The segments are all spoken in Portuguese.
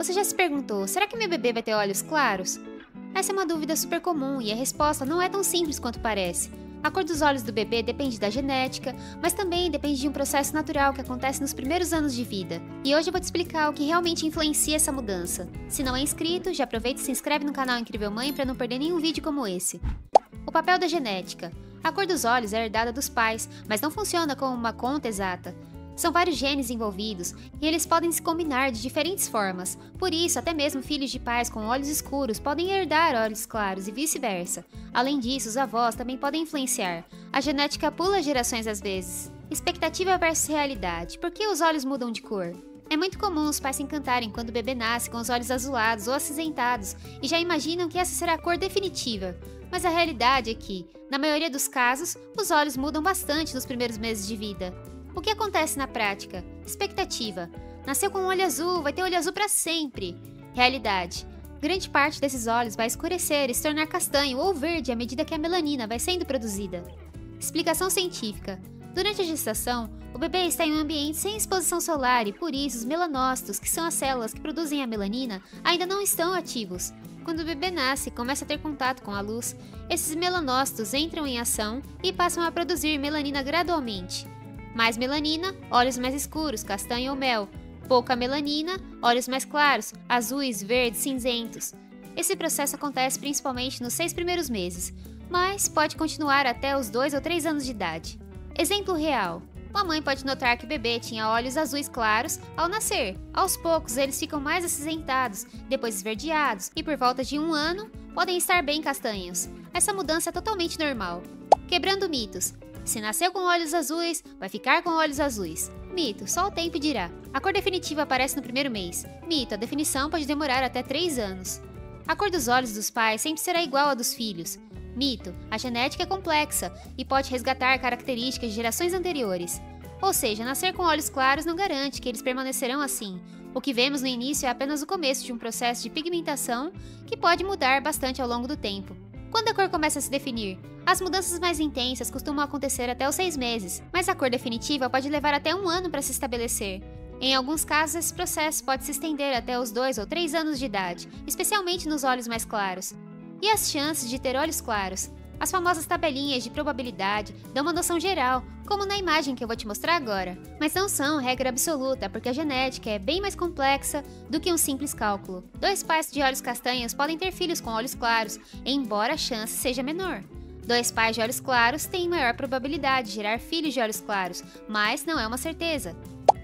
Você já se perguntou, será que meu bebê vai ter olhos claros? Essa é uma dúvida super comum e a resposta não é tão simples quanto parece. A cor dos olhos do bebê depende da genética, mas também depende de um processo natural que acontece nos primeiros anos de vida. E hoje eu vou te explicar o que realmente influencia essa mudança. Se não é inscrito, já aproveita e se inscreve no canal Incrível Mãe para não perder nenhum vídeo como esse. O papel da genética. A cor dos olhos é herdada dos pais, mas não funciona como uma conta exata. São vários genes envolvidos e eles podem se combinar de diferentes formas. Por isso, até mesmo filhos de pais com olhos escuros podem herdar olhos claros e vice-versa. Além disso, os avós também podem influenciar. A genética pula gerações às vezes. Expectativa versus realidade. Por que os olhos mudam de cor? É muito comum os pais se encantarem quando o bebê nasce com os olhos azulados ou acinzentados e já imaginam que essa será a cor definitiva. Mas a realidade é que, na maioria dos casos, os olhos mudam bastante nos primeiros meses de vida. O que acontece na prática? Expectativa. Nasceu com um olho azul, vai ter olho azul para sempre. Realidade. Grande parte desses olhos vai escurecer e se tornar castanho ou verde à medida que a melanina vai sendo produzida. Explicação científica. Durante a gestação, o bebê está em um ambiente sem exposição solar e por isso os melanócitos, que são as células que produzem a melanina, ainda não estão ativos. Quando o bebê nasce e começa a ter contato com a luz, esses melanócitos entram em ação e passam a produzir melanina gradualmente. Mais melanina, olhos mais escuros, castanho ou mel. Pouca melanina, olhos mais claros, azuis, verdes, cinzentos. Esse processo acontece principalmente nos 6 primeiros meses, mas pode continuar até os 2 ou 3 anos de idade. Exemplo real. Uma mãe pode notar que o bebê tinha olhos azuis claros ao nascer. Aos poucos, eles ficam mais acinzentados, depois esverdeados, e por volta de 1 ano, podem estar bem castanhos. Essa mudança é totalmente normal. Quebrando mitos. Se nasceu com olhos azuis, vai ficar com olhos azuis. Mito, só o tempo dirá. A cor definitiva aparece no primeiro mês. Mito, a definição pode demorar até 3 anos. A cor dos olhos dos pais sempre será igual à dos filhos. Mito, a genética é complexa e pode resgatar características de gerações anteriores. Ou seja, nascer com olhos claros não garante que eles permanecerão assim. O que vemos no início é apenas o começo de um processo de pigmentação que pode mudar bastante ao longo do tempo. Quando a cor começa a se definir? As mudanças mais intensas costumam acontecer até os 6 meses, mas a cor definitiva pode levar até 1 ano para se estabelecer. Em alguns casos, esse processo pode se estender até os 2 ou 3 anos de idade, especialmente nos olhos mais claros. E as chances de ter olhos claros? As famosas tabelinhas de probabilidade dão uma noção geral, como na imagem que eu vou te mostrar agora. Mas não são regra absoluta, porque a genética é bem mais complexa do que um simples cálculo. 2 pais de olhos castanhos podem ter filhos com olhos claros, embora a chance seja menor. 2 pais de olhos claros têm maior probabilidade de gerar filhos de olhos claros, mas não é uma certeza.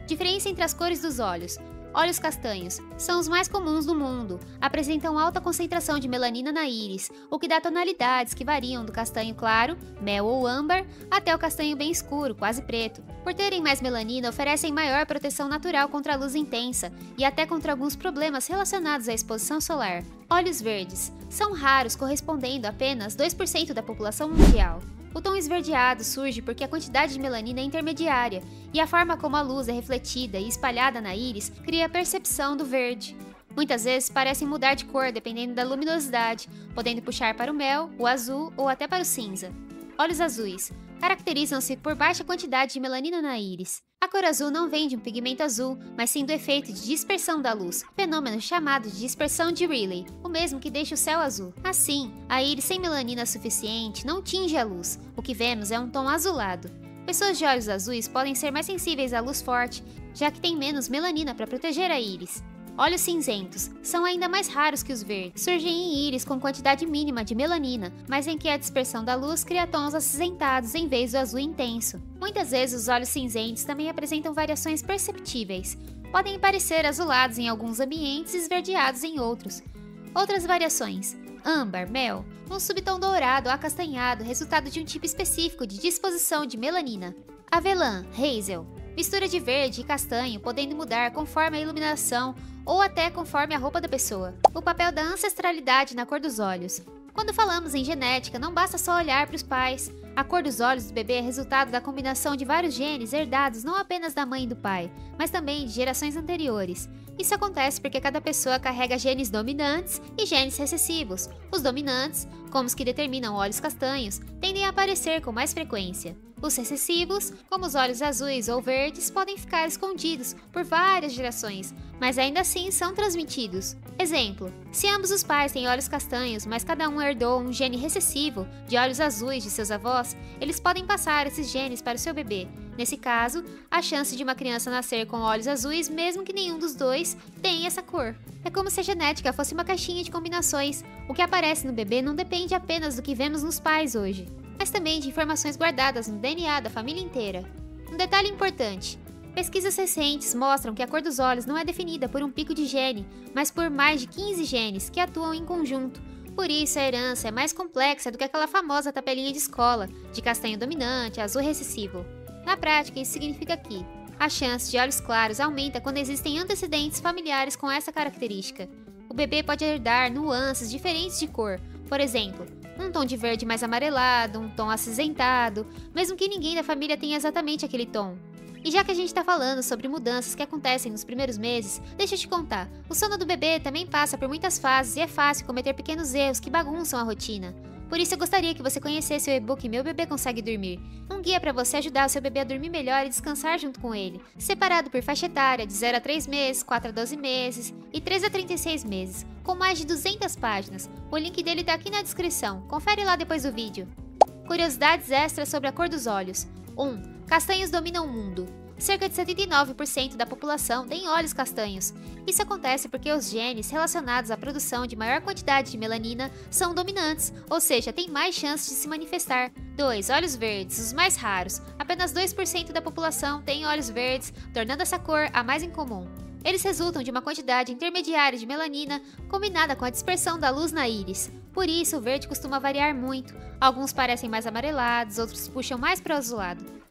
Diferença entre as cores dos olhos. Olhos castanhos são os mais comuns do mundo, apresentam alta concentração de melanina na íris, o que dá tonalidades que variam do castanho claro, mel ou âmbar, até o castanho bem escuro, quase preto. Por terem mais melanina, oferecem maior proteção natural contra a luz intensa e até contra alguns problemas relacionados à exposição solar. Olhos verdes são raros, correspondendo a apenas 2% da população mundial. O tom esverdeado surge porque a quantidade de melanina é intermediária, e a forma como a luz é refletida e espalhada na íris cria a percepção do verde. Muitas vezes parecem mudar de cor dependendo da luminosidade, podendo puxar para o mel, o azul ou até para o cinza. Olhos azuis caracterizam-se por baixa quantidade de melanina na íris. A cor azul não vem de um pigmento azul, mas sim do efeito de dispersão da luz, fenômeno chamado de dispersão de Rayleigh, o mesmo que deixa o céu azul. Assim, a íris sem melanina suficiente não tinge a luz, o que vemos é um tom azulado. Pessoas de olhos azuis podem ser mais sensíveis à luz forte, já que têm menos melanina para proteger a íris. Olhos cinzentos são ainda mais raros que os verdes. Surgem em íris com quantidade mínima de melanina, mas em que a dispersão da luz cria tons acinzentados em vez do azul intenso. Muitas vezes os olhos cinzentos também apresentam variações perceptíveis. Podem parecer azulados em alguns ambientes e esverdeados em outros. Outras variações: âmbar, mel, um subtom dourado ou acastanhado, resultado de um tipo específico de disposição de melanina. Avelã, hazel, mistura de verde e castanho, podendo mudar conforme a iluminação ou até conforme a roupa da pessoa. O papel da ancestralidade na cor dos olhos. Quando falamos em genética, não basta só olhar para os pais. A cor dos olhos do bebê é resultado da combinação de vários genes herdados não apenas da mãe e do pai, mas também de gerações anteriores. Isso acontece porque cada pessoa carrega genes dominantes e genes recessivos. Os dominantes como os que determinam olhos castanhos, tendem a aparecer com mais frequência. Os recessivos, como os olhos azuis ou verdes, podem ficar escondidos por várias gerações, mas ainda assim são transmitidos. Exemplo: se ambos os pais têm olhos castanhos, mas cada um herdou um gene recessivo de olhos azuis de seus avós, eles podem passar esses genes para o seu bebê. Nesse caso, a chance de uma criança nascer com olhos azuis, mesmo que nenhum dos dois tenha essa cor. É como se a genética fosse uma caixinha de combinações. O que aparece no bebê não depende apenas do que vemos nos pais hoje, mas também de informações guardadas no DNA da família inteira. Um detalhe importante: pesquisas recentes mostram que a cor dos olhos não é definida por um pico de gene, mas por mais de 15 genes que atuam em conjunto. Por isso, a herança é mais complexa do que aquela famosa tabelinha de escola, de castanho dominante, azul recessivo. Na prática, isso significa que a chance de olhos claros aumenta quando existem antecedentes familiares com essa característica. O bebê pode herdar nuances diferentes de cor, por exemplo, um tom de verde mais amarelado, um tom acinzentado, mesmo que ninguém da família tenha exatamente aquele tom. E já que a gente está falando sobre mudanças que acontecem nos primeiros meses, deixa eu te contar, o sono do bebê também passa por muitas fases e é fácil cometer pequenos erros que bagunçam a rotina. Por isso eu gostaria que você conhecesse o e-book Meu Bebê Consegue Dormir, um guia para você ajudar o seu bebê a dormir melhor e descansar junto com ele, separado por faixa etária de 0 a 3 meses, 4 a 12 meses e 3 a 36 meses, com mais de 200 páginas. O link dele tá aqui na descrição, confere lá depois do vídeo. Curiosidades extras sobre a cor dos olhos. 1. Castanhos dominam o mundo. Cerca de 79% da população tem olhos castanhos. Isso acontece porque os genes relacionados à produção de maior quantidade de melanina são dominantes, ou seja, tem mais chances de se manifestar. 2. Olhos verdes, os mais raros. Apenas 2% da população tem olhos verdes, tornando essa cor a mais incomum. Eles resultam de uma quantidade intermediária de melanina combinada com a dispersão da luz na íris. Por isso, o verde costuma variar muito. Alguns parecem mais amarelados, outros puxam mais para o azulado.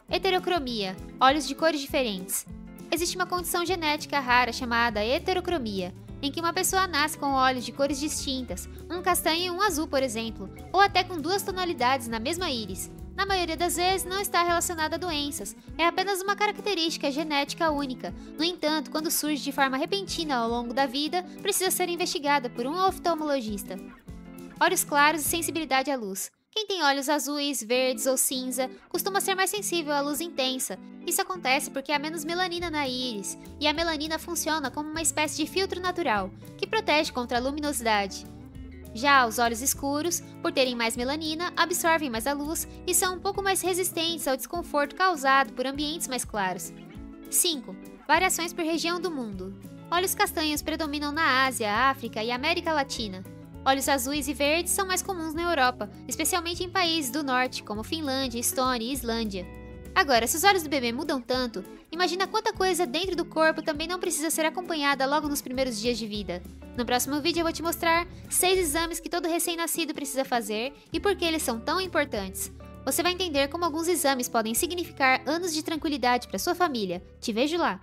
Heterocromia, olhos de cores diferentes. Existe uma condição genética rara chamada heterocromia, em que uma pessoa nasce com olhos de cores distintas, um castanho e um azul, por exemplo, ou até com duas tonalidades na mesma íris. Na maioria das vezes não está relacionada a doenças, é apenas uma característica genética única. No entanto, quando surge de forma repentina ao longo da vida, precisa ser investigada por um oftalmologista. Olhos claros e sensibilidade à luz. Quem tem olhos azuis, verdes ou cinza costuma ser mais sensível à luz intensa. Isso acontece porque há menos melanina na íris, e a melanina funciona como uma espécie de filtro natural, que protege contra a luminosidade. Já os olhos escuros, por terem mais melanina, absorvem mais a luz e são um pouco mais resistentes ao desconforto causado por ambientes mais claros. 5. Variações por região do mundo. Olhos castanhos predominam na Ásia, África e América Latina. Olhos azuis e verdes são mais comuns na Europa, especialmente em países do norte, como Finlândia, Estônia e Islândia. Agora, se os olhos do bebê mudam tanto, imagina quanta coisa dentro do corpo também não precisa ser acompanhada logo nos primeiros dias de vida. No próximo vídeo eu vou te mostrar 6 exames que todo recém-nascido precisa fazer e por que eles são tão importantes. Você vai entender como alguns exames podem significar anos de tranquilidade para sua família. Te vejo lá!